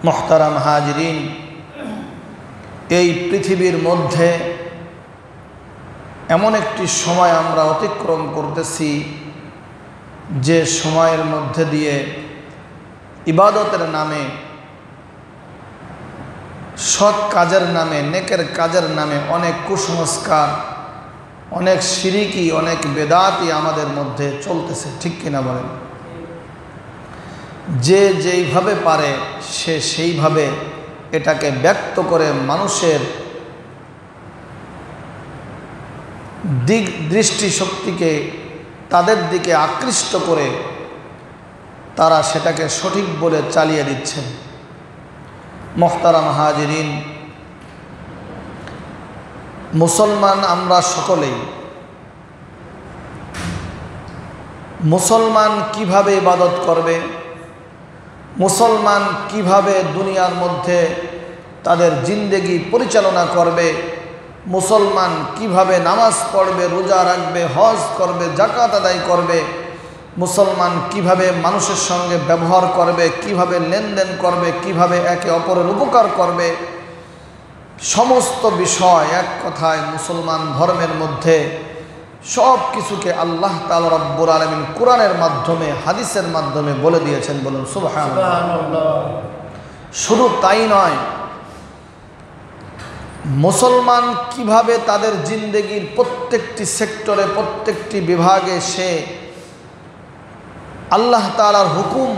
মুহতারাম হাজিরিন, এই পৃথিবীর মধ্যে এমন একটি সময় আমরা অতিক্রম করতেছি যে সময়ের মধ্যে দিয়ে ইবাদতের নামে, সৎ কাজের নামে, নেকের কাজের নামে অনেক কুসংস্কার, অনেক শিরিকি, অনেক বেদাতি আমাদের মধ্যে চলতেছে। ঠিক কিনা বলেন? যে যেইভাবে পারে সে সেইভাবে এটাকে ব্যক্ত করে মানুষের দৃষ্টিশক্তিকে তাদের দিকে আকৃষ্ট করে তারা সেটাকে সঠিক বলে চালিয়ে দিচ্ছেন। মুহতারাম হাজিরিন, মুসলমান আমরা সকলেই। মুসলমান কিভাবে ইবাদত করবে, মুসলমান কিভাবে দুনিয়ার মধ্যে তাদের জিন্দেগি পরিচালনা করবে, মুসলমান কিভাবে নামাজ পড়বে, রোজা রাখবে, হজ করবে, যাকাত আদায় করবে, মুসলমান কিভাবে মানুষের সঙ্গে ব্যবহার করবে, কিভাবে লেনদেন করবে, কিভাবে একে অপরের উপকার করবে, সমস্ত বিষয় এক কথায় মুসলমান ধর্মের মধ্যে সব কিছুকে আল্লাহ তাআলা রব্বুল আলামিন কোরআনের মাধ্যমে, হাদিসের মাধ্যমে বলে দিয়েছেন। বলুন সুবহানাল্লাহ। শুধু তাই নয়, মুসলমান কিভাবে তাদের জিন্দেগির প্রত্যেকটি সেক্টরে, প্রত্যেকটি বিভাগে সে আল্লাহ তাআলার হুকুম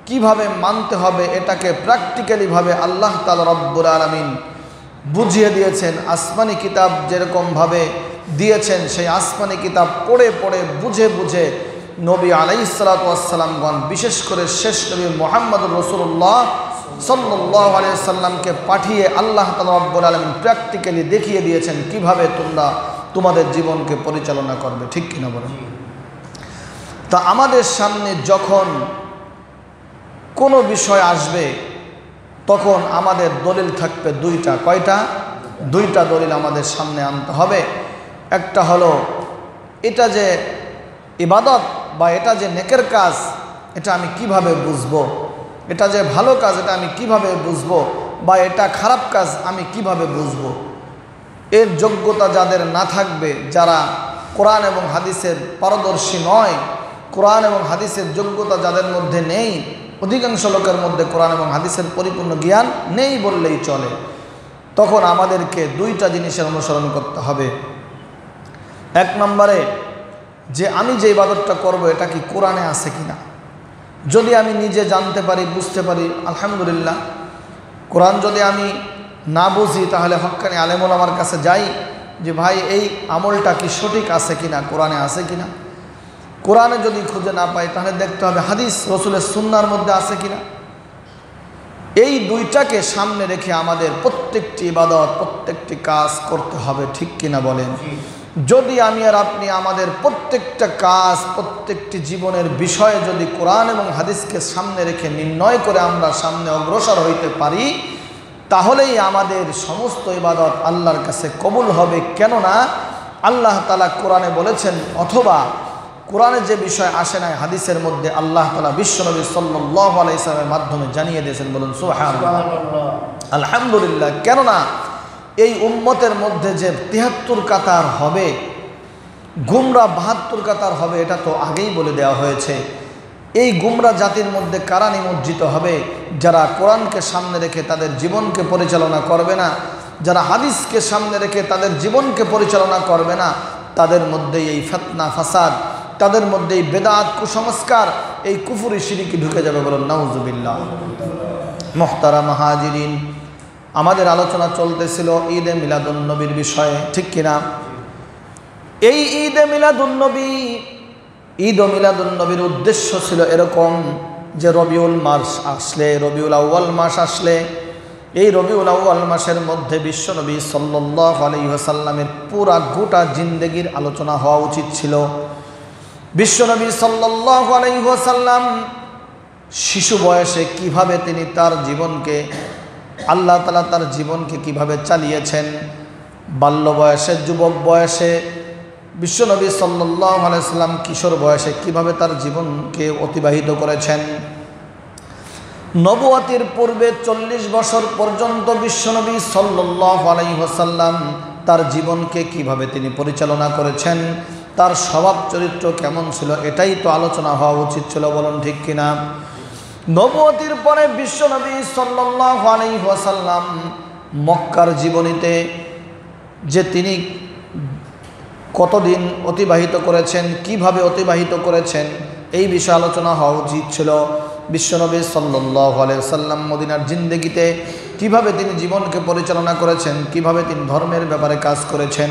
কিভাবে মানতে হবে এটাকে প্র্যাকটিক্যালিভাবে আল্লাহ তাআলা রব্বুল আলামিন বুঝিয়ে দিয়েছেন। আসমানি কিতাব যেরকমভাবে দিয়েছেন, সেই আসমানি কিতাব পড়ে পড়ে বুঝে বুঝে নবী আলাইহিসসালাতু ওয়াসসালামগণ, বিশেষ করে শেষ নবী মুহাম্মদুর রাসূলুল্লাহ সাল্লাল্লাহু আলাইহি সাল্লামকে পাঠিয়ে আল্লাহ তাআলা রব্বুল আলামিন প্র্যাকটিক্যালি দেখিয়ে দিয়েছেন কিভাবে তোমরা তোমাদের জীবনকে পরিচালনা করবে। ঠিক কিনা বলেন? তা আমাদের সামনে যখন কোনো বিষয় আসবে তখন আমাদের দলিল থাকবে দুইটা। কয়টা? দুইটা দলিল আমাদের সামনে আনতে হবে। একটা হলো এটা যে ইবাদত বা এটা যে নেকের কাজ, এটা আমি কিভাবে বুঝবো, এটা যে ভালো কাজ এটা আমি কিভাবে বুঝবো, বা এটা খারাপ কাজ আমি কিভাবে বুঝবো। এর যোগ্যতা যাদের না থাকবে, যারা কোরআন এবং হাদিসের পারদর্শী নয়, কোরআন এবং হাদিসের যোগ্যতা যাদের মধ্যে নেই, অধিকাংশ লোকের মধ্যে কোরআন এবং হাদিসের পরিপূর্ণ জ্ঞান নেই বললেই চলে, তখন আমাদেরকে দুইটা জিনিসের অনুসরণ করতে হবে। এক নম্বরে, যে আমি যে ইবাদতটা করব এটা কি কোরআনে আছে কিনা। যদি আমি নিজে জানতে পারি, বুঝতে পারি, আলহামদুলিল্লাহ। কোরআন যদি আমি না বুঝি তাহলে হক্কানি আলেম ওলামার কাছে যাই যে ভাই এই আমলটা কি সঠিক আছে কিনা, কোরআনে আছে কিনা। কোরআনে যদি খুঁজে না পাই তাহলে দেখতে হবে হাদিস রসুলের সুন্নাহর মধ্যে আছে কিনা। এই দুইটাকে সামনে রেখে আমাদের প্রত্যেকটি ইবাদত, প্রত্যেকটি কাজ করতে হবে। ঠিক কিনা বলেন? যদি আমি আর আপনি আমাদের প্রত্যেকটা কাজ, প্রত্যেকটি জীবনের বিষয়ে যদি কোরআন এবং হাদিসকে সামনে রেখে নির্ণয় করে আমরা সামনে অগ্রসর হইতে পারি, তাহলেই আমাদের সমস্ত ইবাদত আল্লাহর কাছে কবুল হবে। কেননা আল্লাহ তাআলা কোরআনে বলেছেন, অথবা কোরআনে যে বিষয় আসে নাই হাদিসের মধ্যে আল্লাহ তাআলা বিশ্বনবী সাল্লাল্লাহু আলাইহি ওয়াসাল্লামের মাধ্যমে জানিয়ে দিয়েছেন। বলুন সুবহানাল্লাহ, আলহামদুলিল্লাহ। কেননা এই উম্মতের মধ্যে যে ৭৩ কাতার হবে, গুমরা ৭২ কাতার হবে, এটা তো আগেই বলে দেওয়া হয়েছে। এই গুমরা জাতির মধ্যে কারা নিমজ্জিত হবে? যারা কোরআনকে সামনে রেখে তাদের জীবনকে পরিচালনা করবে না, যারা হাদিসকে সামনে রেখে তাদের জীবনকে পরিচালনা করবে না, তাদের মধ্যে এই ফিতনা ফাসাদ, তাদের মধ্যে এই বেদাত, কুসংস্কার, এই কুফরি শিরকি ঢুকে যাবে। বলুন নাউজুবিল্লাহ। মুহতারাম হাজিরিন, আমাদের আলোচনা চলতেছিল ঈদে মিলাদুন্নবীর বিষয়ে। ঠিক কিনা? এই ঈদে মিলাদুন্নবী, ঈদ ও মিলাদুন্নবীর উদ্দেশ্য ছিল এরকম যে রবিউল মাস আসলে, রবিউল আউয়াল মাস আসলে, এই রবিউল আউয়াল মাসের মধ্যে বিশ্বনবী সাল্লাল্লাহু আলাইহি ওয়াসাল্লামের পুরা গোটা জিন্দেগির আলোচনা হওয়া উচিত ছিল। বিশ্বনবী সাল্লাল্লাহু আলাইহি ওয়াসাল্লাম শিশু বয়সে কিভাবে তিনি তার জীবনকে, আল্লাহ তাআলা তার জীবনকে কিভাবে চালিয়েছেন, বাল্য বয়সে, যুবক বয়সে, বিশ্বনবী সাল্লাল্লাহু আলাইহি ওয়াসাল্লাম কিশোর বয়সে কিভাবে তার জীবনকে অতিবাহিত করেছেন। নবুয়তের পূর্বে 40 বছর পর্যন্ত বিশ্বনবী সাল্লাল্লাহু আলাইহি ওয়াসাল্লাম তার জীবনকে কিভাবে তিনি পরিচালনা করেছেন, তার স্বভাব চরিত্র কেমন ছিল, এটাই তো আলোচনা হওয়া উচিত ছিল, বলুন ঠিক কিনা? নবুয়তের পরে বিশ্বনবী সাল্লাল্লাহু আলাইহি ওয়াসাল্লাম মক্কার জীবনীতে যে তিনি কতদিন অতিবাহিত করেছেন, কিভাবে অতিবাহিত করেছেন, এই বিষয়ে আলোচনা হওয়া উচিত ছিল। বিশ্বনবী সাল্লাল্লাহু আলাইহি ওয়াসাল্লাম মদিনার জিন্দেগিতে কিভাবে তিনি জীবনকে পরিচালনা করেছেন, কিভাবে তিনি ধর্মের ব্যাপারে কাজ করেছেন,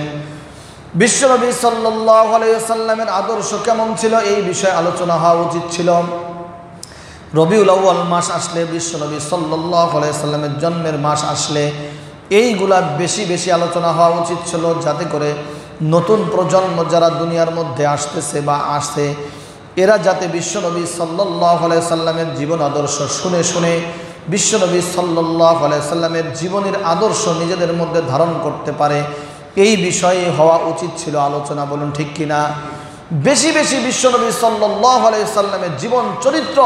বিশ্বনবী সাল্লাল্লাহু আলাইহি ওয়াসাল্লামের আদর্শ কেমন ছিল, এই বিষয়ে আলোচনা হওয়া উচিত ছিল। রবিউল আউয়াল মাস আসলে, বিশ্বনবী সাল্লাল্লাহু আলাইহি ওয়াসাল্লামের জন্মের মাস আসলে এইগুলা বেশি বেশি আলোচনা হওয়া উচিত ছিল, যাতে করে নতুন প্রজন্ম যারা দুনিয়ার মধ্যে আসতেছে বা আসছে, এরা যাতে বিশ্বনবী সাল্লাল্লাহু আলাইহি ওয়াসাল্লামের জীবন আদর্শ শুনে শুনে বিশ্বনবী সাল্লাল্লাহু আলাইহি ওয়াসাল্লামের জীবনের আদর্শ নিজেদের মধ্যে ধারণ করতে পারে, এই বিষয়ে হওয়া উচিত ছিল আলোচনা, বলুন ঠিক কিনা? বেশি বেশি বিশ্বনবী সাল্লাল্লাহু আলাইহি ওয়াসাল্লামের জীবন চরিত্র,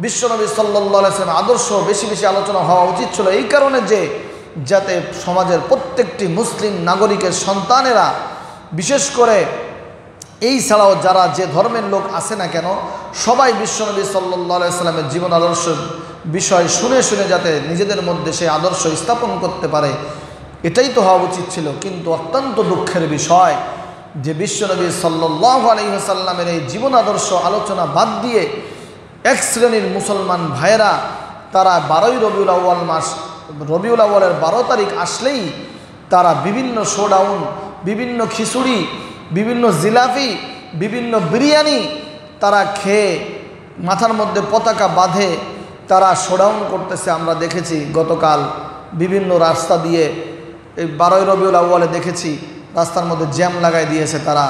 বিশ্বনবী সাল্লাল্লাহু আলাইহি ওয়াসাল্লামের আদর্শ বেশি বেশি আলোচনা হওয়া উচিত ছিল, এই কারণে যে যাতে সমাজের প্রত্যেকটি মুসলিম নাগরিকের সন্তানেরা, বিশেষ করে এই ছাড়াও যারা যে ধর্মের লোক আছে না কেন, সবাই বিশ্বনবী সাল্লাল্লাহু আলাইহি ওয়াসাল্লামের জীবন আদর্শ বিষয় শুনে শুনে যাতে নিজেদের মধ্যে সেই আদর্শ স্থাপন করতে পারে, এটাই তো হওয়া উচিত ছিল। কিন্তু অত্যন্ত দুঃখের বিষয় যে বিশ্বনবী সাল্লাল্লাহু আলাইহি ওয়াসাল্লামের এই জীবন আদর্শ আলোচনা বাদ দিয়ে এক শ্রেণীর মুসলমান ভাইয়েরা তারা 12ই রবিউল আউয়াল মাস, রবিউল আউয়ালের 12 তারিখ আসলেই তারা বিভিন্ন শোডাউন, বিভিন্ন খিচুড়ি, বিভিন্ন জিলাপি, বিভিন্ন বিরিয়ানি তারা খেয়ে মাথার মধ্যে পতাকা বাঁধে তারা শোডাউন করতেছে। আমরা দেখেছি গতকাল বিভিন্ন রাস্তা দিয়ে, এই 12ই রবিউল আউয়ালে দেখেছি রাস্তার মধ্যে জ্যাম লাগাই দিয়েছে, তারা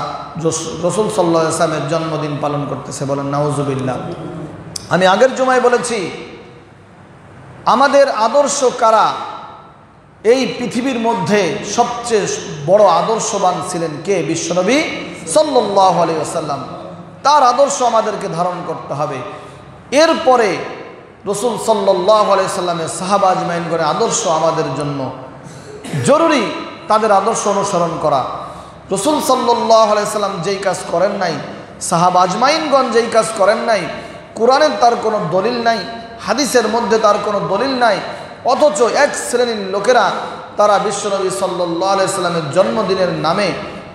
রাসূল সাল্লাল্লাহু আলাইহি ওয়াসাল্লামের জন্মদিন পালন করতেছে, বলেন নাউজুবিল্লাহ। আমি আগের জুমায় বলেছি আমাদের আদর্শ কারা, এই পৃথিবীর মধ্যে সবচেয়ে বড় আদর্শবান ছিলেন কে? বিশ্বনবী সাল্লাল্লাহু আলাইহি ওয়াসাল্লাম। তার আদর্শ আমাদেরকে ধারণ করতে হবে। এরপরে রাসূল সাল্লাল্লাহু আলাইহি ওয়াসাল্লামের সাহাবা আজমাইনগণের আদর্শ আমাদের জন্য জরুরি, তাদের আদর্শ অনুসরণ করা। রাসূল সাল্লাল্লাহু আলাইহি ওয়াসাল্লাম যেই কাজ করেন নাই, সাহাবা আজমাইনগণ যেই কাজ করেন নাই, কোরআনের তার কোনো দলিল নাই, হাদিসের মধ্যে তার কোনো দলিল নাই, অথচ এক শ্রেণীর লোকেরা তারা বিশ্বনবী সাল্লাল্লাহু আলাইহি ওয়াসাল্লামের জন্মদিনের নামে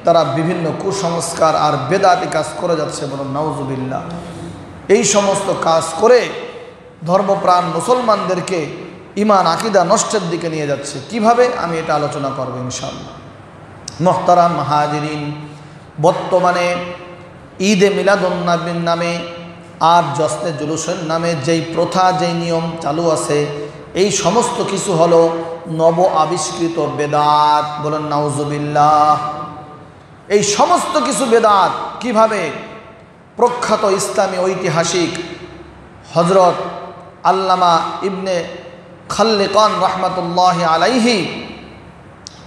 তারা বিভিন্ন কুসংস্কার আর বেদাতি কাজ করে যাচ্ছে, বলুন নাউজুবিল্লাহ। এই সমস্ত কাজ করে ধর্মপ্রাণ মুসলমানদেরকে ঈমান আকীদা নষ্টের দিকে নিয়ে যাচ্ছে। কিভাবে? আমি এটা আলোচনা করব ইনশাআল্লাহ। মুহতারাম হাজিরিন, বর্তমানে ঈদে মিলাদুন্নবীর নামে আর জশ্নে জুলুসের নামে যেই প্রথা, যেই নিয়ম চালু আছে, এই সমস্ত কিছু হলো নব আবিষ্কৃত বেদাত, বলেন নাউজুবিল্লাহ। এই সমস্ত কিছু বেদাত কিভাবে? প্রখ্যাত ইসলামী ঐতিহাসিক হযরত আল্লামা ইবনে খাল্লিকান রাহমাতুল্লাহি আলাইহি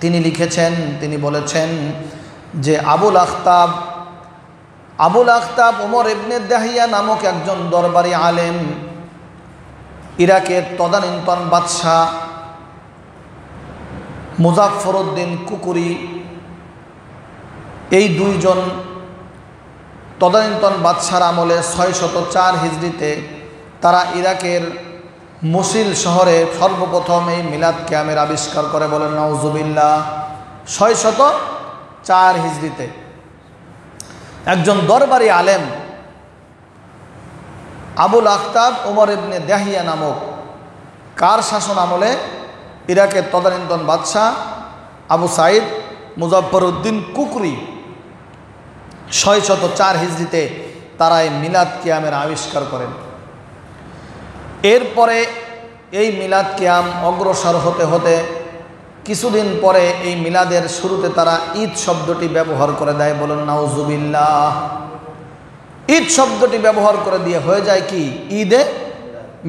তিনি লিখেছেন, তিনি বলেছেন যে আবুল আখতাব ওমর ইবনে দাহিয়া নামক একজন দরবারি আলেম, ইরাকের তদানীন্তন বাদশাহ মুজাফফরউদ্দিন কুকুরি, এই দুইজন তদানীন্তন বাদশার আমলে 604 হিজরিতে তারা ইরাকের মুসিল শহরে সর্বপ্রথম এই মিলাদ কিয়ামের আবিষ্কার করে, বলেন নাউজুবিল্লাহ। 604 হিজরিতে একজন দরবারি আলেম আবুল আখতাব ওমর ইবনে দাহিয়া নামক, কার শাসন আমলে? ইরাকের তদানীন্তন বাদশাহ আবু সাইদ মুজাফফরউদ্দিন কুকরি 604 হিজরিতে তারা এই মিলাদ কিয়ামের আবিষ্কার করেন। এরপরে এই মিলাদ কিয়াম অগ্রসর হতে হতে কিছুদিন পরে এই মিলাদের শুরুতে তারা ঈদ শব্দটি ব্যবহার করে দেয়, বলেন নাউজুবিল্লাহ। ঈদ শব্দটি ব্যবহার করে দিয়ে হয়ে যায় কি? ঈদে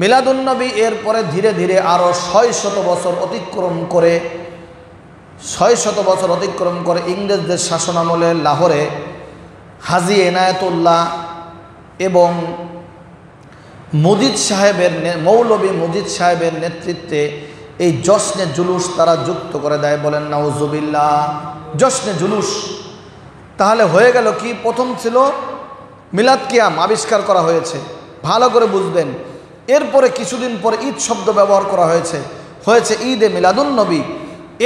মিলাদুন্নবী। এরপরে ধীরে ধীরে আরও 600 বছর অতিক্রম করে ইংরেজদের শাসনামলে লাহোরে হাজী এনায়েতুল্লাহ এবং মুজিদ সাহেবের মৌলভী মুজিদ সাহেবের নেতৃত্বে এই জশ্নে জুলুস তারা যুক্ত করে দেয়। বলেন নাউজুবিল্লাহ। জশ্নে জুলুস তাহলে হয়ে গেল কি? প্রথম ছিল মিলাদ কিয়াম আবিষ্কার করা হয়েছে, ভালো করে বুঝবেন। এরপরে কিছুদিন পরে ঈদ শব্দ ব্যবহার করা হয়েছে, হয়েছে ঈদে মিলাদুন নবী।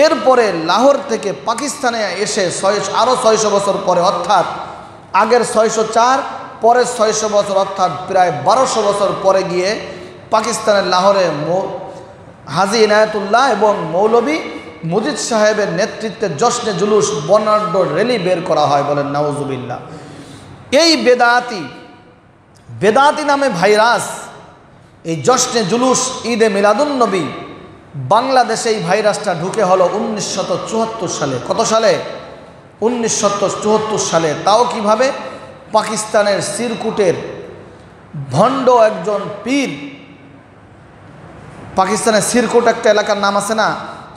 এরপরে লাহোর থেকে পাকিস্তানে এসে আরও 600 বছর পরে, অর্থাৎ আগের 604 পরের 600 বছর, অর্থাৎ প্রায় 1200 বছর পরে গিয়ে পাকিস্তানের লাহোরে হাজী ইনায়েতুল্লাহ এবং মৌলভী মুজিদ সাহেবের নেতৃত্বে জশ্নে জুলুস বর্ণাঢ্য র্যালি বের করা হয়। বলেন নাউজুবিল্লাহ। এই বেদাতি নামে ভাইরাস, এই জশ্নে জুলুস ঈদে মিলাদুন নবী, বাংলাদেশে এই ভাইরাসটা ঢুকে হলো 1974 সালে। কত সালে? 1974 সালে। তাও কিভাবে? পাকিস্তানের সিরকুটের ভণ্ড একজন পীর, পাকিস্তানের সিরকুট একটা এলাকার নাম আছে না,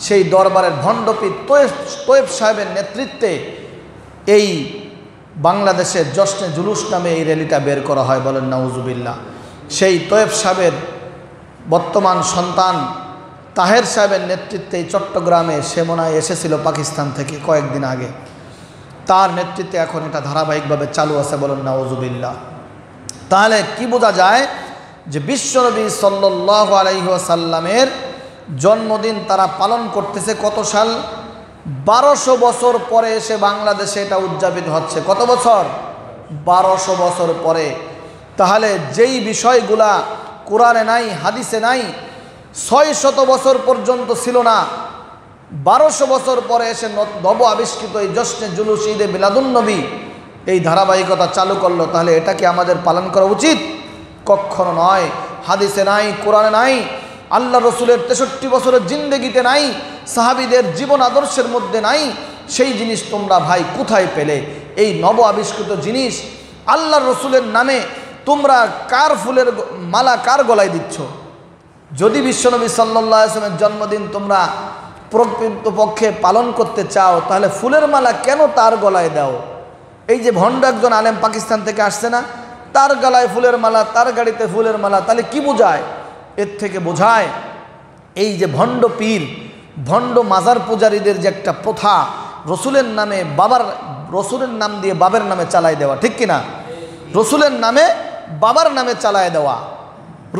সেই দরবারের ভণ্ড পীর তোয়েব সাহেবের নেতৃত্বে এই বাংলাদেশের জশ্নে জুলুস নামে এই র্যালিটা বের করা হয়। বলেন নাউজুবিল্লাহ। সেই তোয়েব সাহেবের বর্তমান সন্তান তাহের সাহেবের নেতৃত্বে চট্টগ্রামে সেমনায় এসেছিল পাকিস্তান থেকে কয়েকদিন আগে, তার নেতৃত্বে এখন এটা ধারাবাহিকভাবে চালু আছে। বলেন নাউজুবিল্লাহ। তাহলে কি বোঝা যায়? যে বিশ্বনবী সাল্লাল্লাহু আলাইহি ওয়াসাল্লামের জন্মদিন তারা পালন করতেছে কত সাল? 1200 বছর পরে এসে বাংলাদেশে এটা উদযাপিত হচ্ছে। কত বছর? 1200 বছর পরে। তাহলে যেই বিষয়গুলা কোরআনে নাই, হাদিসে নাই, 600 বছর পর্যন্ত ছিল না, 1200 বছর পরে এসে নব আবিষ্কৃত এই জশ্নে জুলুস ঈদে মিলাদুন নবী এই ধারাবাহিকতা চালু করলো। তাহলে এটা কি আমাদের পালন করা উচিত? কখনো নয়। হাদিসে নাই, কোরআনে নাই, আল্লাহ রসুলের 63 বছরের জিন্দেগিতে নাই, সাহাবীদের জীবন আদর্শের মধ্যে নাই। সেই জিনিস তোমরা ভাই কোথায় পেলে? এই নব আবিষ্কৃত জিনিস আল্লাহ রসুলের নামে তোমরা কার ফুলের মালা কার গলায় দিচ্ছ? যদি বিশ্বনবী সাল্লাল্লাহু আলাইহি ওয়াসাল্লামের জন্মদিন তোমরা প্রকৃতপক্ষে পালন করতে চাও, তাহলে ফুলের মালা কেন তার গলায় দাও? এই যে ভণ্ড একজন আলেম পাকিস্তান থেকে আসছে না, তার গলায় ফুলের মালা, তার গাড়িতে ফুলের মালা, তাহলে কি বোঝায়? এর থেকে বোঝায় এই যে ভণ্ড পীর, ভণ্ড মাজার পূজারীদের যে একটা প্রথা, রসুলের নামে রসুলের নাম দিয়ে বাবার নামে চালায় দেওয়া, ঠিক কিনা? রসুলের নামে বাবার নামে চালায় দেওয়া।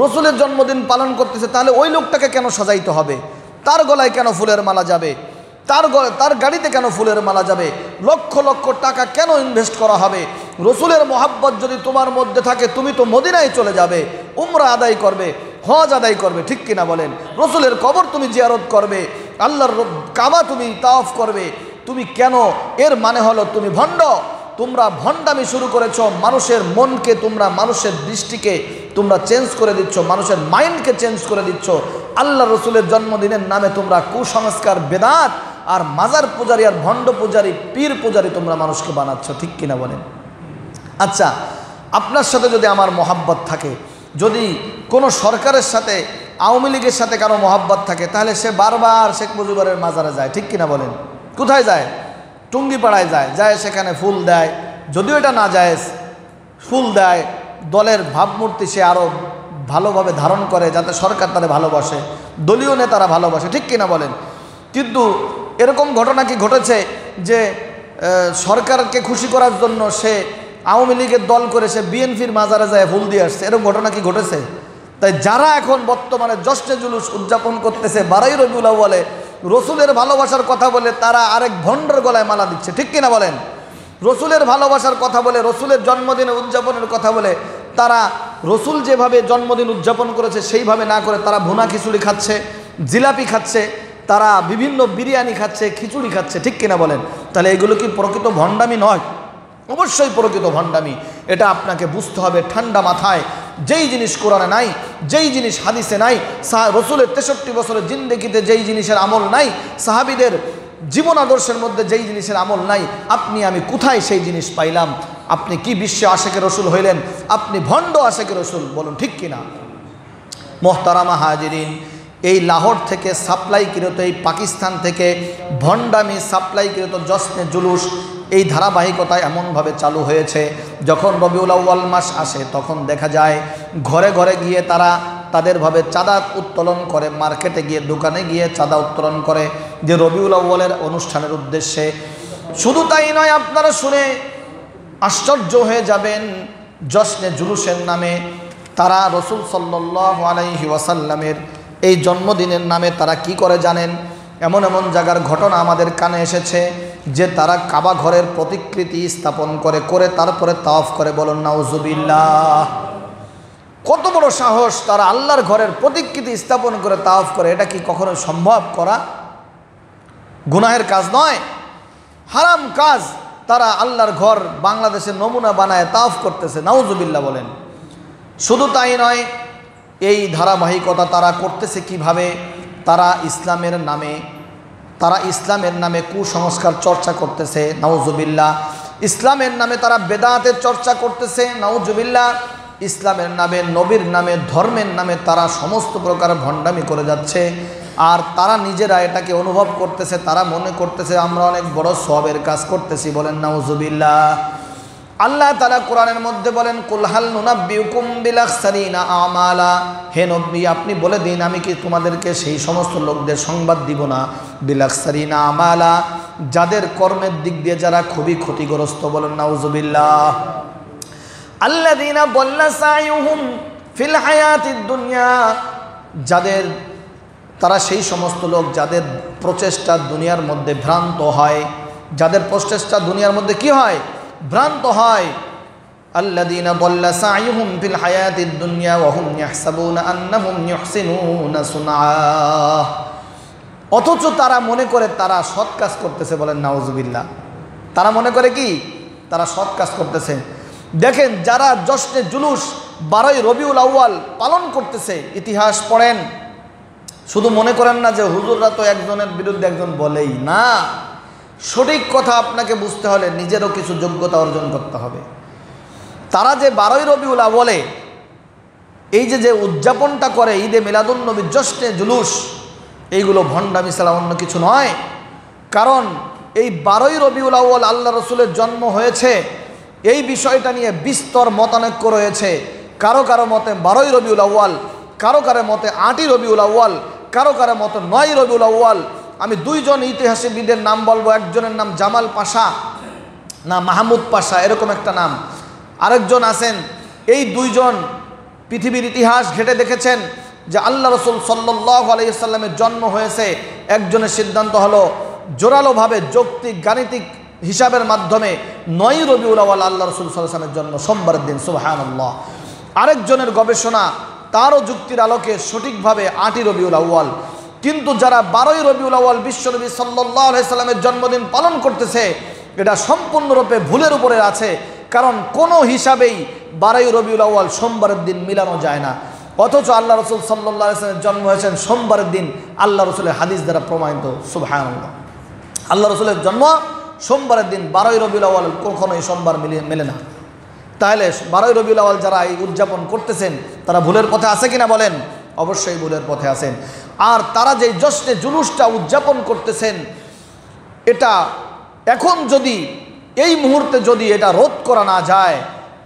রসুলের জন্মদিন পালন করতেছে, তাহলে ওই লোকটাকে কেন সাজাইতে হবে? তার গলায় কেন ফুলের মালা যাবে? তার গাড়িতে কেন ফুলের মালা যাবে? লক্ষ লক্ষ টাকা কেন ইনভেস্ট করা হবে? রসুলের মোহাব্বত যদি তোমার মধ্যে থাকে, তুমি তো মদিনায় চলে যাবে, উমরা আদায় করবে, হজ আদায় করবে, ঠিক কিনা বলেন? রসুলের কবর তুমি জিয়ারত করবে, আল্লাহর কাবা তুমি তাওয়াফ করবে। তুমি কেন? এর মানে হলো তুমি ভণ্ড। তোমরা ভণ্ডামি শুরু করেছো। মানুষের মনকে তোমরা, মানুষের দৃষ্টিকে তোমরা চেঞ্জ করে দিচ্ছ, মানুষের মাইন্ডকে চেঞ্জ করে দিচ্ছ। আল্লাহ রসুলের জন্মদিনের নামে তোমরা কুসংস্কার, বেদাত আর মাজার পূজারী আর ভণ্ড পূজারী, পীর পূজারী তোমরা মানুষকে বানাচ্ছ, ঠিক কিনা বলেন? আচ্ছা, আপনার সাথে যদি আমার মহাব্বত থাকে, যদি কোনো সরকারের সাথে, আওয়ামী লীগের সাথে কারো মহাব্বত থাকে, তাহলে সে বারবার শেখ মুজিবুরের মাজারে যায়, ঠিক কিনা বলেন? কোথায় যায়? টুঙ্গিপাড়ায় যায়, সেখানে ফুল দেয়, যদিও এটা না জায়েজ, ফুল দেয়। দলের ভাবমূর্তি সে আরও ভালোভাবে ধারণ করে, যাতে সরকার তারা ভালোবাসে, দলীয় নেতারা ভালোবাসে, ঠিক কিনা বলেন? কিন্তু এরকম ঘটনা কি ঘটেছে যে সরকারকে খুশি করার জন্য সে আওয়ামী লীগের দল করে সে বিএনপির মাজারে যায় ফুল দিয়ে আসছে? এরকম ঘটনা কি ঘটেছে? তাই যারা এখন বর্তমানে জশ্নে জুলুস উদযাপন করতেছে, 12ই রবিউল আউয়ালে রসুলের ভালোবাসার কথা বলে তারা আরেক ভণ্ডের গলায় মালা দিচ্ছে, ঠিক কিনা বলেন? রসুলের ভালোবাসার কথা বলে, রসুলের জন্মদিনে উদযাপনের কথা বলে তারা রসুল যেভাবে জন্মদিন উদযাপন করেছে সেইভাবে না করে তারা ভুনা খিচুড়ি খাচ্ছে, জিলাপি খাচ্ছে, তারা বিভিন্ন বিরিয়ানি খাচ্ছে, খিচুড়ি খাচ্ছে, ঠিক কিনা বলেন? তাহলে এগুলো কি প্রকৃত ভণ্ডামি নয়? অবশ্যই প্রকৃত ভণ্ডামি। এটা আপনাকে বুঝতে হবে ঠান্ডা মাথায়। যেই জিনিস কোরআনে নাই, যেই জিনিস হাদিসে নাই, রসুলের 63 বছরের জিন্দেগিতে যেই জিনিসের আমল নাই, সাহাবীদের জীবন আদর্শের মধ্যে যেই জিনিসের আমল নাই, আপনি আমি কোথায় সেই জিনিস পাইলাম? আপনি কি বিশ্বে আশেকে রসুল হইলেন? আপনি ভণ্ড আশেকে রসুল, বলুন ঠিক কিনা? মোহতারামা হাজিরিন, এই লাহোর থেকে সাপ্লাইকৃত, এই পাকিস্তান থেকে ভণ্ডামি সাপ্লাইকৃত জশ্নে জুলুস এই ধারাবাহিকতা এমনভাবে চালু হয়েছে, যখন রবিউল আউয়াল মাস আসে তখন দেখা যায় ঘরে ঘরে গিয়ে তারা তাদেরভাবে চাঁদা উত্তোলন করে, মার্কেটে গিয়ে দোকানে গিয়ে চাঁদা উত্তোলন করে যে রবিউল আউয়ালের অনুষ্ঠানের উদ্দেশ্যে। শুধু তাই নয়, আপনারা শুনে আশ্চর্য হয়ে যাবেন, জশ্নে জুলুসের নামে তারা রসুল সাল্লাল্লাহু আলাইহি ওয়াসাল্লামের এই জন্মদিনের নামে তারা কি করে জানেন? এমন এমন জায়গার ঘটনা আমাদের কানে এসেছে যে তারা কাবা ঘরের প্রতিকৃতি স্থাপন করে তারপরে তাওয়াফ করে। বলুন নাউজুবিল্লাহ। কত বড় সাহস! তারা আল্লাহর ঘরের প্রতিকৃতি স্থাপন করে তাওয়াফ করে। এটা কি কখনো সম্ভব করা? গুনাহের কাজ নয়, হারাম কাজ। তারা আল্লাহর ঘর বাংলাদেশের নমুনা বানায় তাওয়াফ করতেছে, নাউজুবিল্লাহ বলেন। শুধু তাই নয়, এই ধারাবাহিকতা তারা করতেছে কিভাবে? তারা ইসলামের নামে কুসংস্কার চর্চা করতেছে, নাউজুবিল্লাহ। ইসলামের নামে তারা বেদাতের চর্চা করতেছে, নাউজুবিল্লাহ। ইসলামের নামে, নবীর নামে, ধর্মের নামে তারা সমস্ত প্রকার ভণ্ডামি করে যাচ্ছে। আর তারা নিজেরা এটাকে অনুভব করতেছে, তারা মনে করতেছে আমরা অনেক বড় সওয়াবের কাজ করতেছি। বলেন নাউজুবিল্লাহ। আল্লাহ তাআলা কোরআনের মধ্যে বলেন, কুল হাল নুনাব্বিউকুম বিল আখসারিনা আমালা। হে নবী, আপনি বলে দিন আমি কি তোমাদেরকে সেই সমস্ত লোকদের সংবাদ দিব না? বিল আখসারিনা আমালা, যাদের কর্মের দিক দিয়ে যারা খুবই ক্ষতিগ্রস্ত। বলেন নাউজুবিল্লাহ। আল্লাযীনা দাল্লা সাইয়ুহুম ফিল হায়াতিদ দুনিয়া, তারা সেই সমস্ত লোক যাদের প্রচেষ্টা দুনিয়ার মধ্যে ভ্রান্ত হয়, যাদের প্রচেষ্টা দুনিয়ার মধ্যে কি হয়? ভ্রান্ত হয়। আল্লাযীনা দাল্লা সাইয়ুহুম ফিল হায়াতিদ দুনিয়া ওয়া হুম ইয়াহসাবুনা আন্নাহুম ইউহসিনুনা সুনআ। অথচ তারা মনে করে তারা সৎ কাজ করতেছে। বলেন নাউজুবিল্লাহ। তারা মনে করে কি? তারা সৎ কাজ করতেছে। দেখেন, যারা জশ্নে জুলুস 12ই রবিউল আউয়াল পালন করতেছে, ইতিহাস পড়েন। শুধু মনে করেন না যে হুজুররা তো একজনের বিরুদ্ধে একজন বলেই না। সঠিক কথা আপনাকে বুঝতে হলে নিজেরও কিছু যোগ্যতা অর্জন করতে হবে। তারা যে 12ই রবিউল আউয়ালে এই যে উদযাপনটা করে, ঈদে মিলাদুন নবী, জশ্নে জুলুস, এইগুলো ভণ্ডামি ছাড়া অন্য কিছু নয়। কারণ এই 12ই রবিউল আউয়াল আল্লাহ রসুলের জন্ম হয়েছে, এই বিষয়টা নিয়ে বিস্তর মতানৈক্য রয়েছে। কারো কারো মতে 12ই রবিউল আউয়াল, কারো কারো মতে 8ই রবিউল আউয়াল, কারো কারো মতে 9ই রবিউল আউয়াল। আমি দুইজন ইতিহাসবিদের নাম বলবো। একজনের নাম জামাল পাশা না মাহমুদ পাশা, এরকম একটা নাম। আরেকজন আছেন, এই দুইজন পৃথিবীর ইতিহাস ঘেটে দেখেছেন যে আল্লাহ রসুল সাল্লাল্লাহু আলাইহি ওয়াসাল্লামের জন্ম হয়েছে। একজনের সিদ্ধান্ত হলো জোরালোভাবে যৌক্তিক গাণিতিক হিসাবের মাধ্যমে 9ই রবিউল আউয়াল আল্লাহ রসুল সাল্লাল্লাহু আলাইহি ওয়াসাল্লামের জন্ম, সোমবারের দিন, সুবহানাল্লাহ। আরেকজনের গবেষণা, তারও যুক্তির আলোকে সঠিকভাবে 8ই রবিউল আউয়াল। কিন্তু যারা 12ই রবিউল আউয়াল বিশ্বনবী সাল্লাল্লাহু আলাইহি সাল্লামের জন্মদিন পালন করতেছে, এটা সম্পূর্ণরূপে ভুলের উপরে আছে। কারণ কোনো হিসাবেই 12ই রবিউল আউয়াল সোমবারের দিন মিলানো যায় না। অথচ আল্লাহ রসুল সাল্লাল্লাহু আলাইহি সাল্লামের জন্ম হয়েছেন সোমবারের দিন, আল্লাহ রসুলের হাদিস দ্বারা প্রমাণিত, সুবহানাল্লাহ। আল্লাহ রসুলের জন্ম সোমবারের দিন, 12ই রবিউল আউয়াল কখনোই সোমবার মেলে না। তাহলে 12ই রবিউল আউয়াল যারা এই উদযাপন করতেছেন, তারা ভুলের পথে আছে কিনা বলেন? অবশ্যই ভুলের পথে আছেন। আর তারা যে জশ্নে জুলুসটা উদযাপন করতেছেন, এটা এখন যদি এই মুহূর্তে যদি এটা রোধ করা না যায়,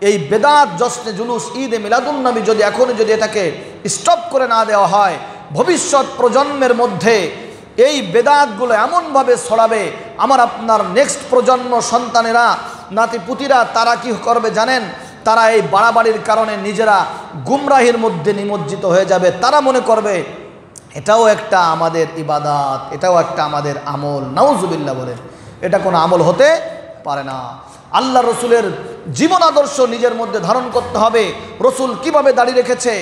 এই বেদাত জশ্নে জুলুস ঈদে মিলাদুন নবী যদি এখনই যদি এটাকে স্টপ করে না দেওয়া হয়, ভবিষ্যৎ প্রজন্মের মধ্যে এই বেদাতগুলো এমনভাবে ছড়াবে, আমার আপনার নেক্সট প্রজন্ম, সন্তানেরা, নাতিপুতিরা, তারা কি করবে জানেন? তারা এই বাড়াবাড়ির কারণে নিজেরা গুমরাহির মধ্যে নিমজ্জিত হয়ে যাবে। তারা মনে করবে এটাও একটা আমাদের ইবাদত, এটাও একটা আমাদের আমল। নাউজুবিল্লাহ বলেন। এটা কোনো আমল হতে পারে না। আল্লাহ রসুলের জীবন আদর্শ নিজের মধ্যে ধারণ করতে হবে। রসুল কিভাবে দাড়ি রেখেছে,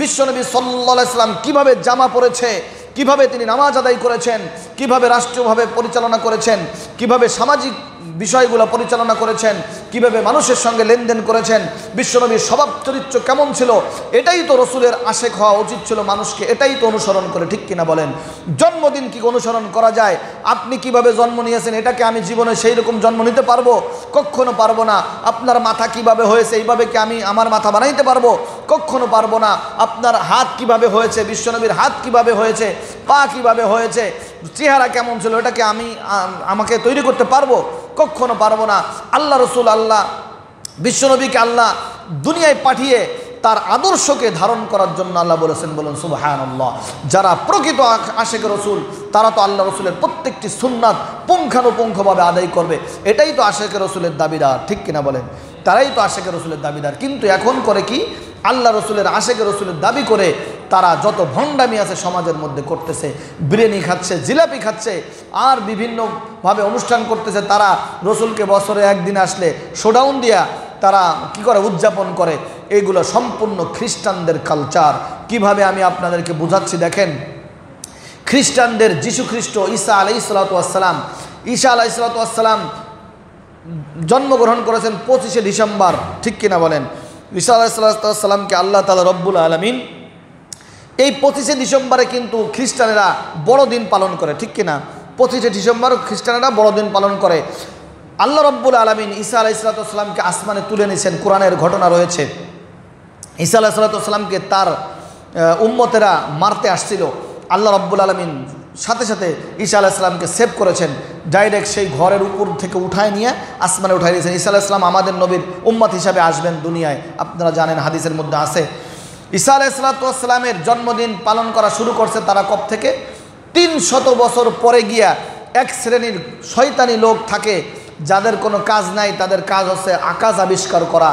বিশ্বনবী সাল্লাল্লাহু আলাইহি সাল্লাম কিভাবে জামা পরেছে, কিভাবে তিনি নামাজ আদায় করেছেন, কিভাবে রাষ্ট্রীয়ভাবে পরিচালনা করেছেন, কিভাবে সামাজিক বিষয়গুলো পরিচালনা করেছেন, কিভাবে মানুষের সঙ্গে লেনদেন করেছেন, বিশ্বনবীর স্বভাব চরিত্র কেমন ছিল, এটাই তো রসুলের আশেক হওয়া উচিত ছিল মানুষকে। এটাই তো অনুসরণ করে, ঠিক কিনা বলেন? জন্মদিন কি অনুসরণ করা যায়? আপনি কিভাবে জন্ম নিয়েছেন, এটাকে আমি জীবনে সেই রকম জন্ম নিতে পারবো? কখনো পারবো না। আপনার মাথা কিভাবে হয়েছে, এইভাবে কি আমি আমার মাথা বানাইতে পারবো? কখনো পারবো না। আপনার হাত কিভাবে হয়েছে, বিশ্বনবীর হাত কিভাবে হয়েছে, পা কিভাবে হয়েছে, চেহারা কেমন ছিল, এটাকে আমাকে তৈরি করতে পারবো? কখনো পারবো না। আল্লাহ রসুল, আল্লাহ বিশ্বনবীকে আল্লাহ দুনিয়ায় পাঠিয়ে তার আদর্শকে ধারণ করার জন্য আল্লাহ বলেছেন, বলুন সুবহানাল্লাহ। যারা প্রকৃত আশিক রসুল তারা তো আল্লাহ রসুলের প্রত্যেকটি সুন্নাত পুঙ্খানুপুঙ্খভাবে আদায় করবে। এটাই তো আশিক রসুলের দাবিদার, ঠিক কিনা বলেন? তারাই তো আশিক রসুলের দাবিদার। কিন্তু এখন করে কি, আল্লাহ রসুলের আশিক রসুলের দাবি করে তারা যত ভণ্ডামি আছে সমাজের মধ্যে করতেছে, বিরিয়ানি খাচ্ছে, জিলাপি খাচ্ছে, আর বিভিন্নভাবে অনুষ্ঠান করতেছে। তারা রসুলকে বছরে একদিন আসলে শোডাউন দিয়া তারা কি করে উদযাপন করে। এইগুলো সম্পূর্ণ খ্রিস্টানদের কালচার। কিভাবে আমি আপনাদেরকে বুঝাচ্ছি দেখেন। খ্রিস্টানদের যীশু খ্রিস্ট ঈসা আলাইহিসসালাম, ঈসা আলাইহিসসালাম জন্মগ্রহণ করেছেন 25শে ডিসেম্বর, ঠিক কিনা বলেন? ঈসা আলাইহিসসালামকে আল্লাহ তাআলা রব্বুল আলামিন এই 25শে ডিসেম্বরে কিন্তু খ্রিস্টানেরা বড়দিন পালন করে, ঠিক কিনা? 25শে ডিসেম্বর খ্রিস্টানেরা বড়দিন পালন করে। আল্লাহ রব্বুল আলামিন ঈসা আলাইহিসসালামকে আসমানে তুলে নিয়েছেন, কোরআনের ঘটনা রয়েছে। ঈসা আলাইহিসসালামকে তার উম্মতেরা মারতে আসছিল, আল্লাহ রব্বুল আলামিন সাথে সাথে ঈসা আলাইহিসসালামকে সেভ করেছেন, ডাইরেক্ট সেই ঘরের উপর থেকে উঠায় নিয়ে আসমানে উঠাই দিয়েছেন। ঈসা আলাইহিসসালাম আমাদের নবীর উম্মত হিসাবে আসবেন দুনিয়ায়, আপনারা জানেন হাদিসের মধ্যে আছে। ঈসা আলাইহিসসালামের জন্মদিন পালন করা শুরু করছে তারা কব থেকে? 300 বছর পরে গিয়া এক শ্রেণীর শয়তানি লোক থাকে যাদের কোনো কাজ নাই, তাদের কাজ হচ্ছে আকাশ আবিষ্কার করা।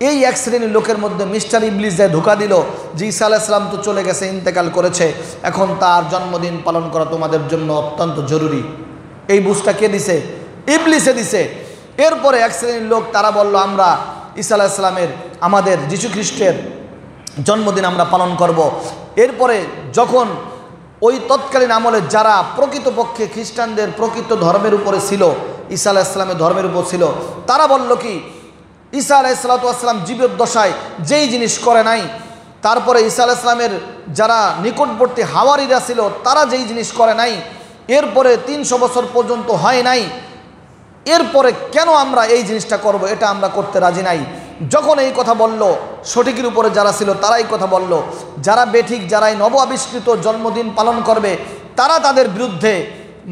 এই এক শ্রেণীর লোকের মধ্যে মিস্টার ইবলিস যে ধোঁকা দিল যে ঈসা আলাইহিসসালাম তো চলে গেছে, ইন্তেকাল করেছে, এখন তার জন্মদিন পালন করা তোমাদের জন্য অত্যন্ত জরুরি। এই বুঝটা কে দিছে? ইবলিসে দিছে। এরপরে এক শ্রেণীর লোক তারা বলল, আমরা ঈসা আলাইহিসসালামের, আমাদের যীশু খ্রিস্টের জন্মদিন আমরা পালন করব। এরপরে যখন ওই তৎকালীন আমলে যারা প্রকৃতপক্ষে খ্রিস্টানদের প্রকৃত ধর্মের উপরে ছিল, ঈসা আলাইহিসসালামের ধর্মের উপর ছিল, তারা বলল কি, ঈসা আলাইহিসসালাম জীবদ্দশায় যেই জিনিস করে নাই, তারপরে ঈসা আলাইহিসসালামের যারা নিকটবর্তী হাওয়ারিরা ছিল তারা যেই জিনিস করে নাই, এরপরে 300 বছর পর্যন্ত হয় নাই, এরপরে কেন আমরা এই জিনিসটা করব? এটা আমরা করতে রাজি নাই। যখন এই কথা বলল, সঠিকের উপরে যারা ছিল তারাই কথা বলল, যারা বেঠিক, যারাই নব আবিষ্কৃত জন্মদিন পালন করবে তারা তাদের বিরুদ্ধে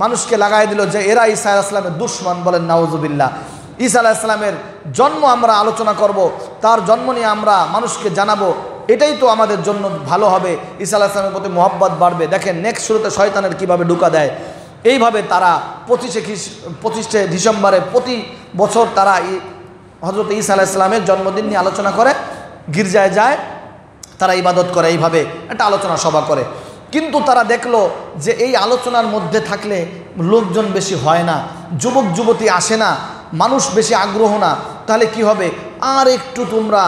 মানুষকে লাগাই দিল যে এরা ঈসা আলাইহিসসালামের দুশমন। বলেন নাউজুবিল্লাহ। ঈসা আলাইহিসসালামের জন্ম আমরা আলোচনা করব, তার জন্ম নিয়ে আমরা মানুষকে জানাবো, এটাই তো আমাদের জন্য ভালো হবে, ঈসা আলাইহিসসালামের প্রতি মহব্বত বাড়বে। দেখেন নেক্সট শুরুতে শয়তানের কিভাবে ঢুকা দেয়। এইভাবে তারা 25শে ডিসেম্বরে প্রতি বছর তারা হযরত ঈসা আলাইহিসসালামের জন্মদিন নিয়ে আলোচনা করে, গির্জায় যায়, তারা ইবাদত করে, এইভাবে একটা আলোচনা সভা করে। কিন্তু তারা দেখলো যে এই আলোচনার মধ্যে থাকলে লোকজন বেশি হয় না, যুবক যুবতী আসে না, মানুষ বেশি আগ্রহ না, তাহলে কি হবে? আর একটু তোমরা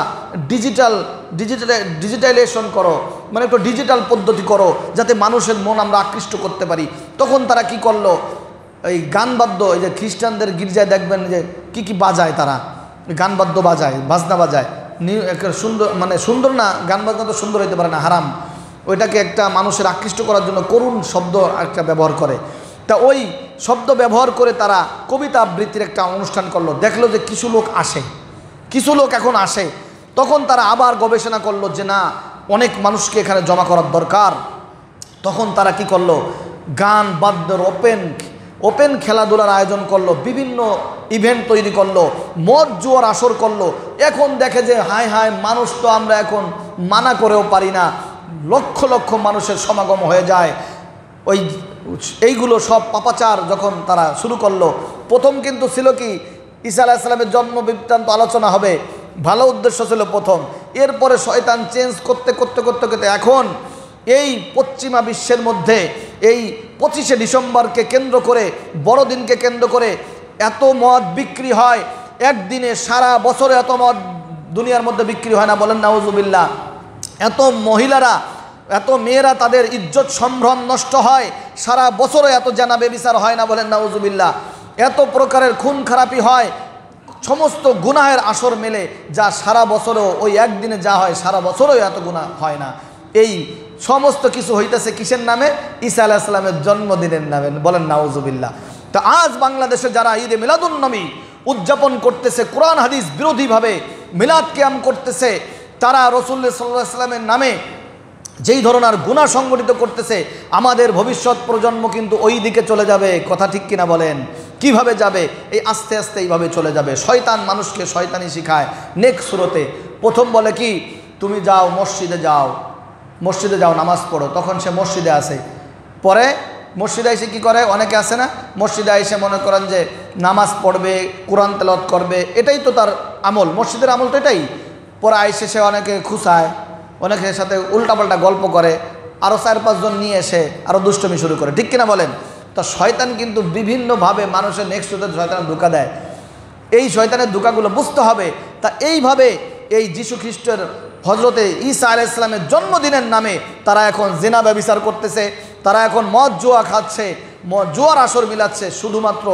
ডিজিটালাইজেশন করো, মানে একটু ডিজিটাল পদ্ধতি করো যাতে মানুষের মন আমরা আকৃষ্ট করতে পারি। তখন তারা কি করলো, এই গানবাদ্য, এই যে খ্রিস্টানদের গির্জায় দেখবেন যে কি বাজায়, তারা গানবাদ্য বাজায়, বাজনা বাজায়, সুন্দর, মানে সুন্দর না, গান বাজনা তো সুন্দর হইতে পারে না, হারাম। ওইটাকে একটা মানুষের আকৃষ্ট করার জন্য করুণ শব্দ একটা ব্যবহার করে। তা ওই শব্দ ব্যবহার করে তারা কবিতা আবৃত্তির একটা অনুষ্ঠান করলো। দেখলো যে কিছু লোক এখন আসে। তখন তারা আবার গবেষণা করলো যে না, অনেক মানুষকে এখানে জমা করার দরকার। তখন তারা কি করলো, গান বাদ্যের ওপেন খেলাধুলার আয়োজন করলো, বিভিন্ন ইভেন্ট তৈরি করলো, মদ জুয়ার আসর করলো। এখন দেখে যে হায় মানুষ তো আমরা এখন মানা করেও পারি না, লক্ষ লক্ষ মানুষের সমাগম হয়ে যায়। এইগুলো সব পাপাচার যখন তারা শুরু করলো, প্রথম কিন্তু ছিল কি, ঈসা আলাইহিসসালামের জন্ম বৃত্তান্ত আলোচনা হবে, ভালো উদ্দেশ্য ছিল প্রথম। এরপরে শয়তান চেঞ্জ করতে এখন এই পশ্চিমা বিশ্বের মধ্যে এই 25শে ডিসেম্বরকে কেন্দ্র করে, বড়দিনকে কেন্দ্র করে এত মদ বিক্রি হয়, একদিনে সারা বছরে এত মদ দুনিয়ার মধ্যে বিক্রি হয় না। বলেন নাউজুবিল্লাহ। এত মহিলারা, এত মেয়েরা, তাদের ইজ্জত সম্ভ্রম নষ্ট হয়, সারা বছরে এত জানা বেবিচার হয় না। বলেন নাউজুবিল্লাহ। এত প্রকারের খুন খারাপি হয়, সমস্ত গুনাহের আসর মেলে, যা সারা বছরেও ওই একদিনে যা হয় সারা বছরেও এত গুনাহ হয় না। এই সমস্ত কিছু হইতেছে কিসের নামে? ঈসা আলাইহিস সালামের জন্মদিনের নামে। বলেন নাউজুবিল্লাহ। তো আজ বাংলাদেশে যারা ঈদে মিলাদুন নবী উদযাপন করতেছে, কোরআন হাদিস বিরোধীভাবে মিলাদ কিয়াম করতেছে, তারা রাসূলুল্লাহ সাল্লাল্লাহু আলাইহি ওয়াসাল্লামের নামে যেই ধরনের গুনাহ সংগঠিত করতেছে, আমাদের ভবিষ্যৎ প্রজন্ম কিন্তু ওই দিকে চলে যাবে। কথা ঠিক কিনা বলেন? কিভাবে যাবে, এই আস্তে আস্তে এইভাবে চলে যাবে। শয়তান মানুষকে শয়তানি শিখায় নেক সুরতে। প্রথম বলে কি, তুমি যাও মসজিদে যাও নামাজ পড়ো, তখন সে মসজিদে আসে। পরে মসজিদে এসে কী করে, অনেকে আসে না, মসজিদে এসে মনে করেন যে নামাজ পড়বে, কোরআন তেলাওয়াত করবে, এটাই তো তার আমল, মসজিদের আমল তো এটাই। পরে আইসে সে অনেকে খুশায়, অনেকের সাথে উল্টাপাল্টা গল্প করে, আরও 4-5 জন নিয়ে এসে আরও দুষ্টমি শুরু করে, ঠিক কিনা বলেন? তা শয়তান কিন্তু বিভিন্নভাবে মানুষের নেক্সট হতে শয়তান ধোঁকা দেয়। এই শয়তানের ধোঁকাগুলো বুঝতে হবে। তা এইভাবে এই যীশু খ্রিস্টের হজরতে ঈসা আলাইহিস সালামের জন্মদিনের নামে তারা এখন জিনা ব্যভিচার করতেছে, তারা এখন মদ জুয়া খাচ্ছে, জুয়ার আসর মিলাচ্ছে, শুধুমাত্র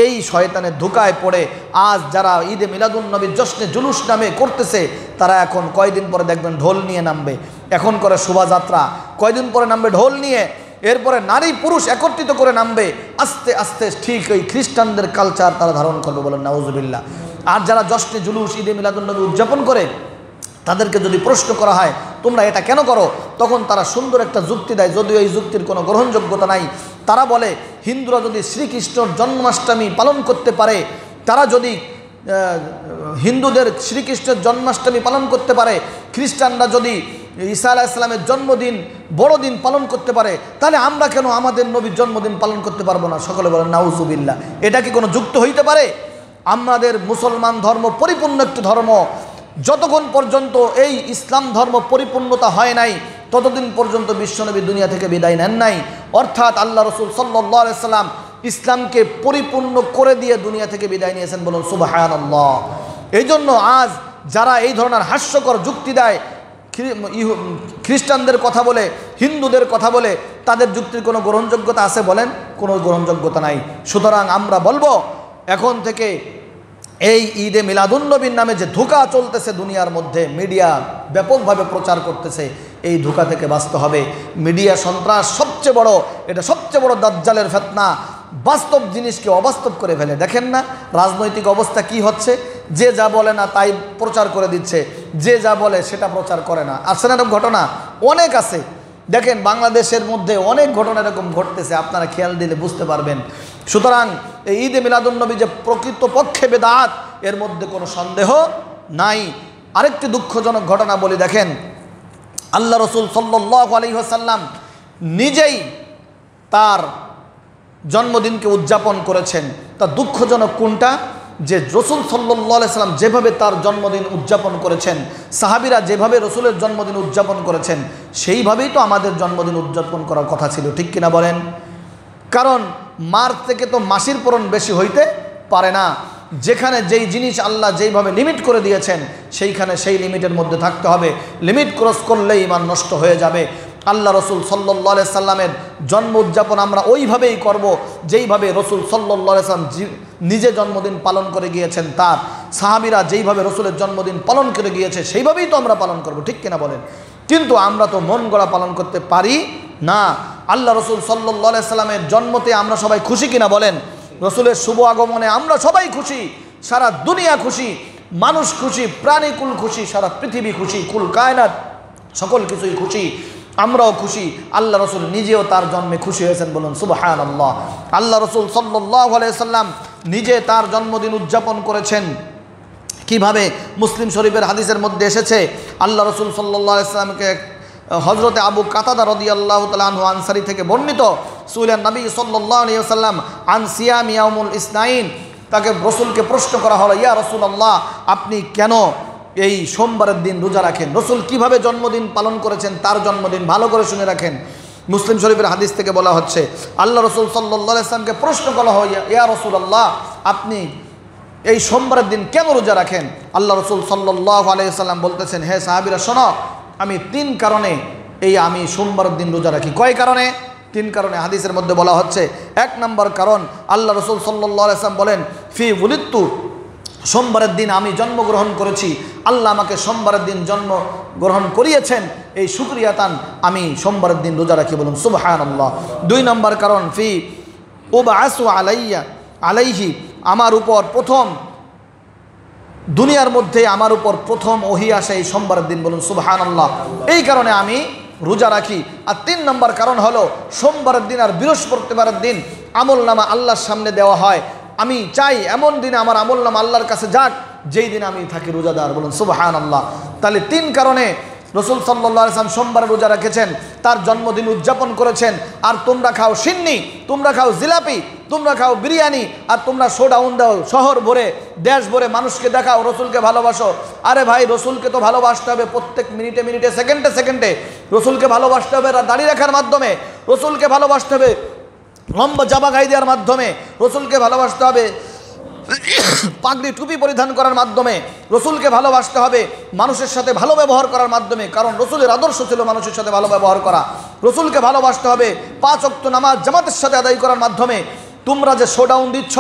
এই শয়তানের ধোঁকায় পড়ে আজ যারা ঈদে মিলাদুন্নবীর জশ্নে জুলুস নামে করতেছে, তারা এখন কয়দিন পরে দেখবেন ঢোল নিয়ে নামবে, এখন করে শোভাযাত্রা, কয়দিন পরে নামবে ঢোল নিয়ে, এরপরে নারী পুরুষ একত্রিত করে নামবে, আস্তে আস্তে ঠিক ওই খ্রিস্টানদের কালচার তারা ধারণ করবে, বলেন নাউজুবিল্লাহ। আর যারা জশ্নে জুলুস ঈদে মিলাদুন্নবী উদযাপন করে, তাদেরকে যদি প্রশ্ন করা হয় তোমরা এটা কেন করো, তখন তারা সুন্দর একটা যুক্তি দেয়, যদিও এই যুক্তির কোনো গ্রহণযোগ্যতা নাই। তারা বলে হিন্দুরা যদি শ্রীকৃষ্ণর জন্মাষ্টমী পালন করতে পারে, তারা যদি হিন্দুদের শ্রীকৃষ্ণের জন্মাষ্টমী পালন করতে পারে, খ্রিস্টানরা যদি ঈসা আলাইহিস সালামের জন্মদিন বড়দিন পালন করতে পারে, তাহলে আমরা কেন আমাদের নবীর জন্মদিন পালন করতে পারবো না? সকলে বলেন নাউজুবিল্লাহ। এটা কি কোনো যুক্ত হইতে পারে? আমাদের মুসলমান ধর্ম পরিপূর্ণ একটি ধর্ম, যতক্ষণ পর্যন্ত এই ইসলাম ধর্ম পরিপূর্ণতা হয় নাই ততদিন পর্যন্ত বিশ্বনবী দুনিয়া থেকে বিদায় নেন নাই। অর্থাৎ আল্লাহ রসুল সাল্লাল্লাহু আলাইহি সাল্লাম ইসলামকে পরিপূর্ণ করে দিয়ে দুনিয়া থেকে বিদায় নিয়েছেন, বলুন সুবহানাল্লাহ। এই জন্য আজ যারা এই ধরনের হাস্যকর যুক্তি দেয়, খ্রিস্টানদের কথা বলে, হিন্দুদের কথা বলে, তাদের যুক্তির কোনো গ্রহণযোগ্যতা আছে বলেন? কোনো গ্রহণযোগ্যতা নাই। সুতরাং আমরা বলবো এখন থেকে এই ঈদে মিলাদুন্নবীর নামে যে ধোঁকা চলতেছে দুনিয়ার মধ্যে, মিডিয়া ব্যাপকভাবে প্রচার করতেছে, এই ধোঁকা থেকে বাঁচতে হবে। মিডিয়া সন্ত্রাস সবচেয়ে বড়, এটা সবচেয়ে বড় দাজ্জালের ফিতনা। বাস্তব জিনিসকে অবাস্তব করে ফেলে। দেখেন না রাজনৈতিক অবস্থা কি হচ্ছে, যে যা বলে না তাই প্রচার করে দিচ্ছে, যে যা বলে সেটা প্রচার করে না। আসলে এরকম ঘটনা অনেক আছে। দেখেন বাংলাদেশের মধ্যে অনেক ঘটনা এরকম ঘটতেছে, আপনারা খেয়াল দিলে বুঝতে পারবেন। সুতরাং এই ঈদে মিলাদুন্নবী যে প্রকৃতপক্ষে বেদাত, এর মধ্যে কোনো সন্দেহ নাই। আরেকটি দুঃখজনক ঘটনা বলি, দেখেন আল্লাহ রসুল সাল্লাল্লাহু আলাইহি ওয়াসাল্লাম নিজেই তার জন্মদিনকে উদযাপন করেছেন। তা দুঃখজনক কোনটা, যে রসুল সাল্লাল্লাহু আলাইহি ওয়াসাল্লাম যেভাবে তার জন্মদিন উদযাপন করেছেন, সাহাবীরা যেভাবে রসুলের জন্মদিন উদযাপন করেছেন, সেইভাবেই তো আমাদের জন্মদিন উদযাপন করার কথা ছিল, ঠিক কিনা বলেন? কারণ মার থেকে তো মাসির পূরণ বেশি হইতে পারে না। যেখানে যেই জিনিস আল্লাহ যেইভাবে লিমিট করে দিয়েছেন, সেইখানে সেই লিমিটের মধ্যে থাকতে হবে। লিমিট ক্রস করলে ঈমান নষ্ট হয়ে যাবে। আল্লাহ রসুল সাল্লাল্লাহু আলাইহি সাল্লামের জন্ম উদযাপন আমরা ওইভাবেই করব যেইভাবে রসুল সাল্লাল্লাহু আলাইহি সাল্লাম নিজে জন্মদিন পালন করে গিয়েছেন, তার সাহাবীরা যেইভাবে রসুলের জন্মদিন পালন করে গিয়েছে সেইভাবেই তো আমরা পালন করব, ঠিক কিনা বলেন? কিন্তু আমরা তো মন গড়া পালন করতে পারি না। আল্লাহ রসুল সাল্লাল্লাহু আলাইহি সাল্লামের জন্মতে আমরা সবাই খুশি কিনা বলেন? রসুলের শুভ আগমনে আমরা সবাই খুশি, সারা দুনিয়া খুশি, মানুষ খুশি, প্রাণীকুল খুশি, সারা পৃথিবী খুশি, কুল কায়নাত সকল কিছুই খুশি, আমরাও খুশি। আল্লাহ রসুল নিজেও তার জন্মে খুশি হয়েছেন, বলুন সুবহানাল্লাহ। আল্লাহ রসুল সাল্লাল্লাহু আলাইহি সাল্লাম নিজে তার জন্মদিন উদযাপন করেছেন কিভাবে? মুসলিম শরীফের হাদিসের মধ্যে এসেছে, আল্লাহ রসুল সাল্লাল্লাহু আলাইহি সাল্লামকে হজরতে আবু কাতাদা রাদিয়াল্লাহু তাআলা আনহু আনসারী থেকে বর্ণিত, সুইলেন নবী সাল্লাল্লাহু আলাইহি ওয়াসাল্লাম আন সিয়াম ইয়াউমুল ইসনাইন, তাকে রসুলকে প্রশ্ন করা হলো, ইয়া রাসূলুল্লাহ, আপনি কেন এই সোমবারের দিন রোজা রাখেন? রসুল কিভাবে জন্মদিন পালন করেছেন, তার জন্মদিন ভালো করে শুনে রাখেন। মুসলিম শরীফের হাদিস থেকে বলা হচ্ছে, আল্লাহ রসুল সাল্লাল্লাহু আলাইহি ওয়াসাল্লামকে প্রশ্ন করা হয়, ইয়া রাসূলুল্লাহ, আপনি এই সোমবারের দিন কেন রোজা রাখেন? আল্লাহ রসুল সাল্লাল্লাহু আলাইহি ওয়াসাল্লাম বলতেছেন, হে সাহাবীরা শোনো, আমি 3 কারণে আমি সোমবারের দিন রোজা রাখি। কয় কারণে? 3 কারণে হাদিসের মধ্যে বলা হচ্ছে। 1 নম্বর কারণ, আল্লাহ রসুল সাল্লাল্লাহু আলাইহি ওয়াসাল্লাম বলেন, ফি উলিদতু, সোমবারের দিন আমি জন্মগ্রহণ করেছি, আল্লাহ আমাকে সোমবারের দিন জন্মগ্রহণ করিয়েছেন, এই শুকরিয়াতান আমি সোমবারের দিন রোজা রাখি, বলুন সুবহানাল্লাহ। 2 নম্বর কারণ, ফি উবআসু আলাইহি, আমার উপর প্রথম দুনিয়ার মধ্যে আমার উপর প্রথম ওহী আসে এই সোমবারের দিন, বলুন সুবহানাল্লাহ। এই কারণে আমি রোজা রাখি। আর 3 নম্বর কারণ হলো, সোমবারের দিন আর বৃহস্পতিবারের দিন আমল নামা আল্লাহর সামনে দেওয়া হয়, আমি চাই এমন দিনে আমার আমলনামা আল্লাহর কাছে যাক যেই দিনে আমি থাকি রোজাদার। বলুন সুবহানাল্লাহ। তাহলে 3 কারণে রসুল সাল্লাল্লাহু আলাইহি ওয়াসাল্লাম সোমবারে রোজা রেখেছেন, তার জন্মদিন উদযাপন করেছেন। আর তোমরা খাও সিন্নি, তোমরা খাও জিলাপি, তোমরা খাও বিরিয়ানি, আর তোমরা শোডাউন দাও শহর ভরে, দেশ ভরে, মানুষকে দেখাও রসুলকে ভালোবাসো। আরে ভাই, রসুলকে তো ভালোবাসতে হবে প্রত্যেক মিনিটে মিনিটে, সেকেন্ডে সেকেন্ডে। রসুলকে ভালোবাসতে হবে দাড়ি রাখার মাধ্যমে, রসুলকে ভালোবাসতে হবে লম্বা জামা গায়ে দেওয়ার মাধ্যমে, রসুলকে ভালোবাসতে হবে পাগড়ি টুপি পরিধান করার মাধ্যমে, রসুলকে ভালোবাসতে হবে মানুষের সাথে ভালো ব্যবহার করার মাধ্যমে, কারণ রসুলের আদর্শ ছিল মানুষের সাথে ভালো ব্যবহার করা। রসুলকে ভালোবাসতে হবে 5 ওয়াক্ত নামাজ জামাতের সাথে আদায় করার মাধ্যমে। তোমরা যে শোডাউন দিচ্ছ,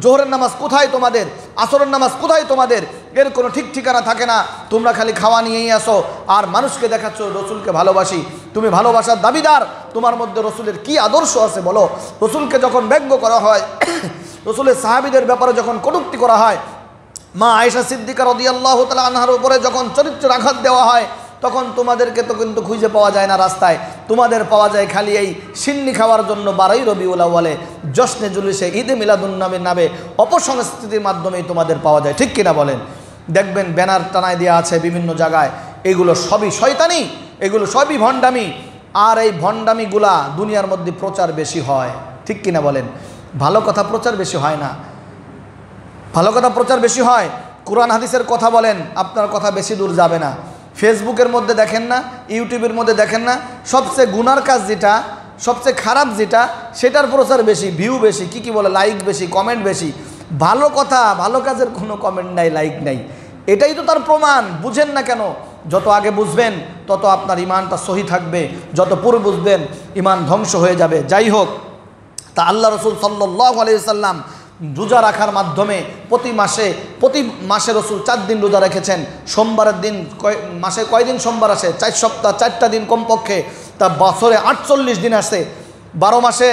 জোহরের নামাজ কোথায় তোমাদের, আসরের নামাজ কোথায় তোমাদের, এর কোনো ঠিক ঠিকানা থাকে না। তোমরা খালি খাওয়া নিয়েই আসো আর মানুষকে দেখাচ্ছ রসুলকে ভালোবাসি। তুমি ভালোবাসার দাবিদার, তোমার মধ্যে রসুলের কি আদর্শ আছে বলো? রসুলকে যখন ব্যঙ্গ করা হয়, রসুলের সাহাবীদের ব্যাপারে যখন কটূক্তি করা হয়, মা আয়েশা সিদ্দিকা রাদিয়াল্লাহু তাআলা আনহার উপরে যখন চরিত্রের আঘাত দেওয়া হয়, তখন তোমাদেরকে তো কিন্তু খুঁজে পাওয়া যায় না রাস্তায়। তোমাদের পাওয়া যায় খালি এই সিন্নি খাওয়ার জন্য 12ই রবিউল আউয়ালে জশ্নে জুলুসে ঈদে মিলাদুন নবীর নামে অপসংস্কৃতির মাধ্যমেই তোমাদের পাওয়া যায়। ঠিক কিনা বলেন? দেখবেন ব্যানার টানায় দেওয়া আছে বিভিন্ন জায়গায়, এগুলো সবই শয়তানি, এগুলো সবই ভণ্ডামি। আর এই ভণ্ডামিগুলা দুনিয়ার মধ্যে প্রচার বেশি হয়। ঠিক কিনা বলেন? ভালো কথা প্রচার বেশি হয় না, ভালো কথা প্রচার বেশি হয়। কোরআন হাদিসের কথা বলেন, আপনার কথা বেশি দূর যাবে না। ফেসবুকের মধ্যে দেখেন না, ইউটিউবের মধ্যে দেখেন না, সবচেয়ে গুনার কাজ যেটা, সবচেয়ে খারাপ যেটা, সেটার প্রচার বেশি, ভিউ বেশি, কি বলে, লাইক বেশি, কমেন্ট বেশি। ভালো কথা, ভালো কাজের কোনো কমেন্ট নাই, লাইক নাই। এটাই তো তার প্রমাণ। বুঝেন না কেন? যত আগে বুঝবেন তত আপনার ইমানটা সহি থাকবে, যত পূর্বে বুঝবেন ইমান ধ্বংস হয়ে যাবে। যাই হোক, তা আল্লাহ রসুল সাল্লাল্লাহু আলাইহি সাল্লাম রোজা রাখার মাধ্যমে প্রতি মাসে রসুল 4 দিন রোজা রেখেছেন। সোমবারের দিন, মাসে কয়দিন সোমবার আসে? 4 সপ্তাহ, 4টা দিন কমপক্ষে। তা বছরে 48 দিন আসে, 12 মাসে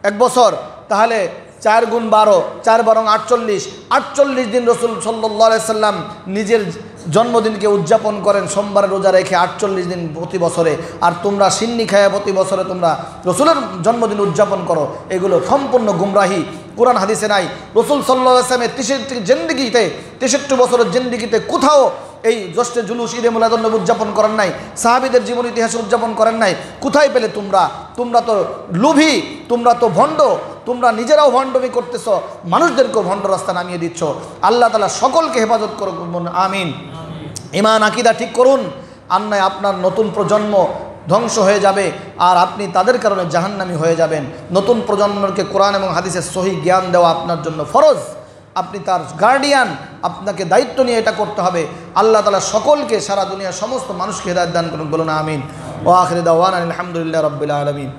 1 বছর। তাহলে 4 গুণ 12, 4 বরং 48, 48 দিন রসুল সাল্লাল্লাহু আলাইহি সাল্লাম নিজের জন্মদিনকে উদযাপন করেন সোমবারে রোজা রেখে 48 দিন প্রতি বছরে। আর তোমরা সিন্নি খায়া প্রতি বছরে তোমরা রসুলের জন্মদিন উদযাপন করো, এগুলো সম্পূর্ণ গুমরাহি, কোরআন হাদিসে নাই। রসুল সাল্লাল্লাহু আলাইহি সাল্লামের 63 বছরের জিন্দেগিতে কোথাও এই জশ্নে জুলুস ঈদে মিলাদুন নবী উদযাপন করেন নাই, সাহাবীদের জীবন ইতিহাসে উদযাপন করেন নাই। কোথায় পেলে তোমরা? তোমরা তো লোভী, তোমরা তো ভণ্ড, তোমরা নিজেরাও ভণ্ডমি করতেছ, মানুষদেরকেও ভণ্ড রাস্তা নামিয়ে দিচ্ছ। আল্লাহ তাআলা সকলকে হেফাজত করুন, আমিন। ঈমান আকীদা ঠিক করুন, আর নয় আপনার নতুন প্রজন্ম ধ্বংস হয়ে যাবে আর আপনি তাদের কারণে জাহান্নামী হয়ে যাবেন। নতুন প্রজন্মকে কোরআন এবং হাদিসের সহি জ্ঞান দেওয়া আপনার জন্য ফরজ। আপনি তার গার্ডিয়ান, আপনাকে দায়িত্ব নিয়ে এটা করতে হবে। আল্লাহ তাআলা সকলকে, সারা দুনিয়ার সমস্ত মানুষকে হেদায়েত দান করুন, বলুন আমিন। ওয়া আখিরু দাওয়ানা আলহামদুলিল্লাহি রাব্বিল আলামিন।